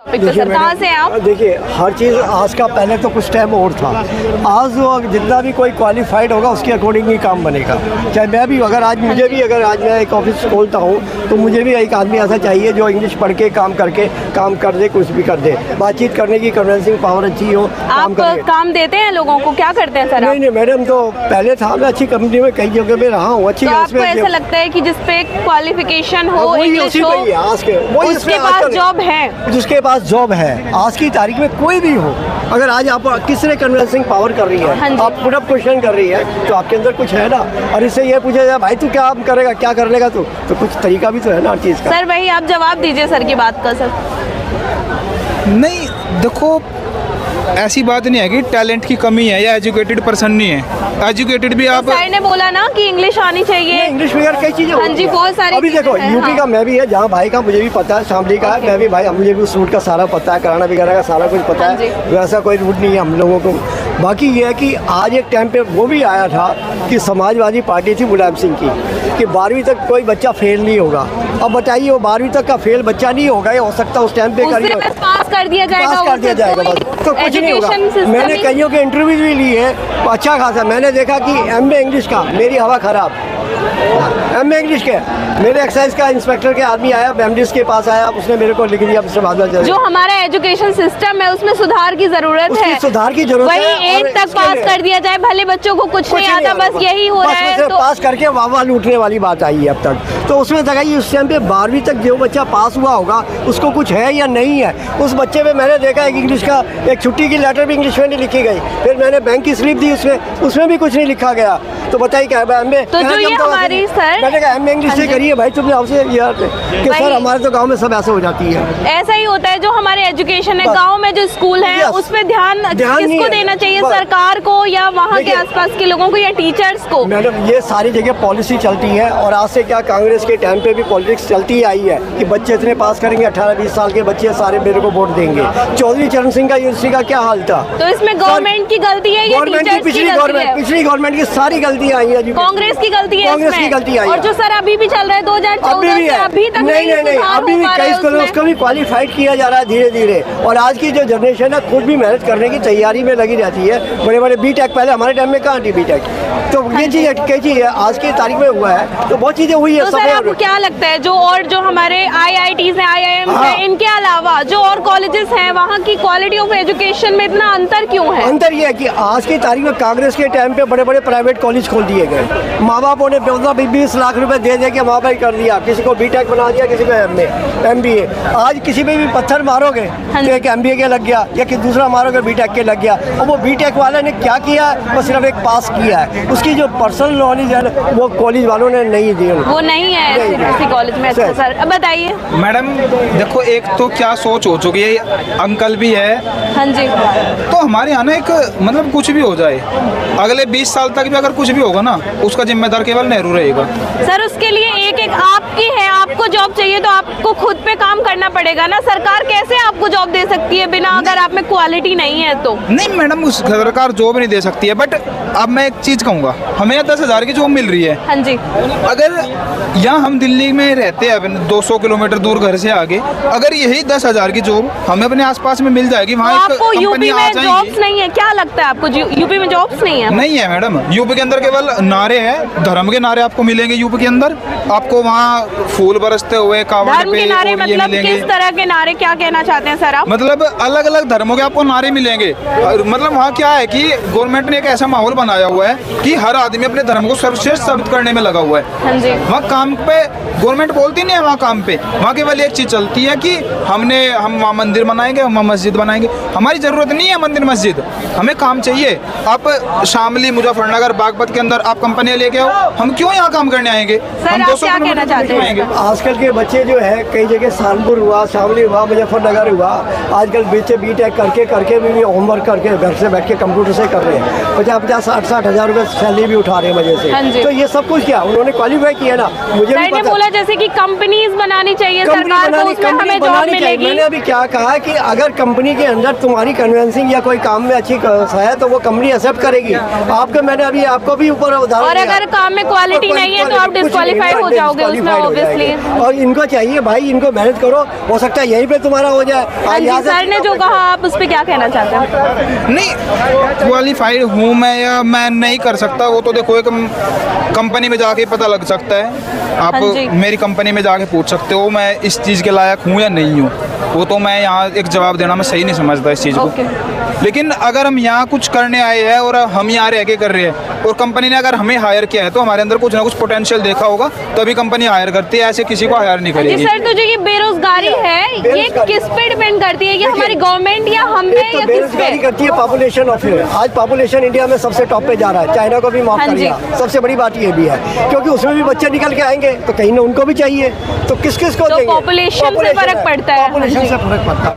तो सर कहाँ से हैं आप? देखिए, हर चीज़ आज का पहले तो कुछ टाइम और था। आज वो जितना भी कोई क्वालिफाइड होगा उसके अकॉर्डिंग ही काम बनेगा। चाहे मैं भी अगर आज मुझे भी अगर आज मैं एक ऑफिस खोलता हूँ तो मुझे भी एक आदमी ऐसा चाहिए जो इंग्लिश पढ़ के काम करके काम कर दे, कुछ भी कर दे, बातचीत करने की कन्विंसिंग पावर अच्छी हो। आप काम देते हैं लोगों को, क्या करते हैं सर? नहीं मैडम, तो पहले था, मैं अच्छी कंपनी में कई जगह पे रहा हूँ। अच्छी आपको ऐसा लगता है कि जिसपे क्वालिफिकेशन हो, इंग्लिश हो, उसके पास जॉब है? जिसके पास जॉब है आज की तारीख में कोई भी हो, अगर आज आप किसने कन्विंसिंग पावर कर रही है, आप पुट अप क्वेश्चन कर रही है तो आपके अंदर कुछ है ना। और इससे ये पूछा जाए भाई तू क्या करेगा, क्या कर लेगा तू, तो कुछ तरीका भी तो है ना हर चीज़ का। सर वही आप जवाब दीजिए सर की बात का। सर नहीं देखो, ऐसी बात नहीं है कि टैलेंट की कमी है या एजुकेटेड पर्सन नहीं है। एजुकेटेड भी आप सर ने बोला ना कि इंग्लिश आनी चाहिए। इंग्लिश वगैरह कई चीजें। हाँ जी, बहुत सारी। अभी देखो यूपी का मैं भी है, जहाँ भाई का मुझे भी पता है, शामली का मैं भी भाई, मुझे भी सूट का सारा पता है, कराना वगैरह का सारा कुछ पता है, वैसा कोई रूट नहीं है हम लोगों को। बाकी ये है कि आज एक टाइम पे वो भी आया था कि समाजवादी पार्टी थी मुलायम सिंह की, कि 12वीं तक कोई बच्चा फेल नहीं होगा। अब बताइए वो 12वीं तक का फेल बच्चा नहीं होगा, ये हो सकता है उस टाइम पे पास कर दिया जाएगा, तो कुछ नहीं होगा। मैंने कईयों के इंटरव्यू भी लिए हैं, अच्छा खासा। मैंने देखा कि MA इंग्लिश का मेरी हवा खराब, MA इंग्लिश के मेरे एक्साइज का इंस्पेक्टर के आदमी आया, MDs के पास आया, उसने मेरे को लिख दिया जो हमारा एजुकेशन सिस्टम है उसमें सुधार की जरूरत है, सुधार की जरूरत है। वही 8 तक पास कर दिया जाए, भले बच्चों को कुछ नहीं आता, बस यही हो रहा है। तो पास करके वाह लूटने वाली बात आई है अब तक। तो उसमें लगाइए उस टाइम पे 12वीं तक जो बच्चा पास हुआ होगा उसको कुछ है या नहीं है। उस बच्चे पे मैंने देखा एक इंग्लिश का एक छुट्टी की लेटर भी इंग्लिश में नहीं लिखी गई, फिर मैंने बैंक की स्लिप दी, उसमें भी कुछ नहीं लिखा गया। तो बताइए क्या है MA? तो जो ये हमारी सर मैंने कहा MA इंग्लिश से करिए भाई, तुमने आपसे यार कि सर हमारे तो गांव में सब ऐसे हो जाती है। ऐसा ही होता है, जो हमारे एजुकेशन है गांव में जो स्कूल है उस पे ध्यान किसको देना चाहिए, सरकार को या वहाँ के आसपास के लोगों को या टीचर्स को? मैडम ये सारी जगह पॉलिसी चलती है, और आज से क्या कांग्रेस के टाइम पे भी पॉलिटिक्स चलती आई है कि बच्चे इतने पास करेंगे, 18-20 साल के बच्चे सारे मेरे को वोट देंगे। चौधरी चरण सिंह का यूनिवर्सिटी का क्या हाल था? तो इसमें गवर्नमेंट की गलती है या टीचर्स की गलती है? पिछली गवर्नमेंट की सारी गलतियाँ आई है, कांग्रेस की गलती है, कांग्रेस की गलती आई है। और जो सर अभी भी चल रहा है 2014 से अभी तक नहीं, अभी भी कई स्कूलों उसको भी क्वालिफाइड किया जा रहा है धीरे धीरे। और आज की जो जनरेशन है खुद भी मेहनत करने की तैयारी में लगी रहती है। बड़े बड़े BTech, पहले हमारे टाइम में कहाँ थी BTech? तो ये चीज़ कई चीज़ आज की तारीख में हुआ है, तो बहुत चीज़ें हुई है। तो सर आपको क्या लगता है जो हमारे IITs हैं, IIMs हैं, इनके अलावा जो और कॉलेजेस हैं वहाँ की क्वालिटी ऑफ एजुकेशन में इतना अंतर क्यों है? अंतर ये है कि आज की तारीख में कांग्रेस के टाइम पे बड़े बड़े प्राइवेट कॉलेज खोल दिए गए, माँ बापों ने 15-20 लाख रुपए दे के वहाँ पर कर दिया, किसी को BTech बना दिया, किसी को MBA। आज किसी पे भी पत्थर मारोगे तो एक MBA के लग गया या कि दूसरा मारोगे BTech के लग गया। और वो BTech वाले ने क्या किया है, वो सिर्फ एक पास किया है, उसकी जो पर्सनल नॉलेज है वो कॉलेज वालों ने नहीं दी, वो नहीं है किसी कॉलेज में। अच्छा सर अब बताइए। मैडम देखो, एक तो क्या सोच हो चुकी है, अंकल भी है। हाँ जी। तो हमारे यहाँ ना एक मतलब कुछ भी हो जाए, अगले 20 साल तक भी अगर कुछ भी होगा ना, उसका जिम्मेदार केवल नेहरू रहेगा। सर उसके लिए एक आपकी है, आपको जॉब चाहिए तो आपको खुद पे काम करना पड़ेगा ना। सरकार कैसे आपको जॉब दे सकती है बिना, अगर आप में क्वालिटी नहीं है तो? नहीं मैडम, उस सरकार जॉब नहीं दे सकती है, बट अब मैं एक चीज कहूँगा, हमें यहाँ 10,000 की जॉब मिल रही है। हाँ जी। अगर यहाँ हम दिल्ली में रहते हैं 200 किलोमीटर दूर घर से आगे, अगर यही 10,000 की जॉब हमें अपने आसपास में मिल जाएगी, वहाँ आपको यूपी में जॉब्स नहीं है? क्या लगता है आपको यूपी में जॉब्स नहीं है? नहीं है मैडम, यूपी के अंदर केवल नारे हैं, धर्म के नारे आपको मिलेंगे यूपी के अंदर। आपको वहाँ फूल बरसते हुए धर्म के नारे मतलब किस तरह के नारे, क्या कहना चाहते हैं सर आप? मतलब अलग अलग धर्मों के आपको नारे मिलेंगे। मतलब वहाँ क्या है कि गवर्नमेंट ने एक ऐसा माहौल बनाया हुआ है कि हर आदमी अपने धर्म को सर्वश्रेष्ठ साबित करने में लगा हुआ है। हाँ जी। वहाँ काम पे गवर्नमेंट बोलती नहीं है, वहाँ काम पे वहाँ केवल एक चीज चलती है कि हम वहाँ मंदिर बनाएंगे, हम मस्जिद बनाएंगे। हमारी जरूरत नहीं है मंदिर मस्जिद, हमें काम चाहिए। आप शामली, मुजफ्फरनगर, बागपत के अंदर आप कंपनियां लेके आओ, हम क्यों यहाँ काम करने आएंगे? हम 200 कहना चाहते हैं। आजकल के बच्चे जो है कई जगह सहारनपुर हुआ, शामली हुआ, मुजफ्फरनगर हुआ, आजकल बच्चे BTech करके भी होमवर्क करके घर से बैठ के कंप्यूटर से कर रहे हैं, 50-60 हज़ार रुपए सैलरी भी उठा रहे हैं मजे से। तो ये सब कुछ क्या उन्होंने क्वालिफाई किया ना, मुझे भी पता। होगा जैसे कि कंपनीज बनानी चाहिए सरकार को, उसमें हमें जॉब मिलेगी। मैंने अभी क्या कहा कि अगर कंपनी के अंदर तुम्हारी कन्वेंसिंग या कोई काम में अच्छी है तो वो कंपनी एक्सेप्ट करेगी आपको। मैंने अभी आपको भी ऊपर उदाहरण, और अगर काम में क्वालिटी नहीं है तो आप डिस्क्वालीफाई हो जाओगे उसमें ऑब्वियसली। और इनको चाहिए भाई, इनको मेहनत करो, हो सकता है यहीं पे तुम्हारा हो जाए। सर ने जो कहा आप उस पर क्या कहना चाहते हैं? नहीं, क्वालिफाइड हूँ मैं या मैं नहीं कर सकता, वो तो देखो एक कंपनी में जाके पता लग सकता है। आप मेरी कंपनी में जाके पूछ सकते हो मैं इस चीज़ के लायक हूँ या नहीं हूँ, वो तो मैं यहाँ एक जवाब देना मैं सही नहीं समझता इस चीज़ को। लेकिन अगर हम यहाँ कुछ करने आए हैं और हम यहाँ रह के कर रहे हैं और कंपनी ने अगर हमें हायर किया है तो हमारे अंदर कुछ ना कुछ पोटेंशियल देखा होगा तभी कंपनी हायर करती है, ऐसे किसी को हायर नहीं करेगी। सर तो जो ये बेरोजगारी है ये किस पे डिपेंड करती है, ये हमारी गवर्नमेंट या हम पे या किस पे करती है? पॉपुलेशन ऑफ आज पॉपुलेशन इंडिया में सबसे टॉप पे जा रहा है, चाइना को भी माफ कर दिया। सबसे बड़ी बात ये भी है क्योंकि उसमें भी बच्चे निकल के आएंगे तो कहीं ना उनको भी चाहिए, तो किस किस को देंगे? पॉपुलेशन से फर्क पड़ता है। पॉपुलेशन से फर्क पड़ता है।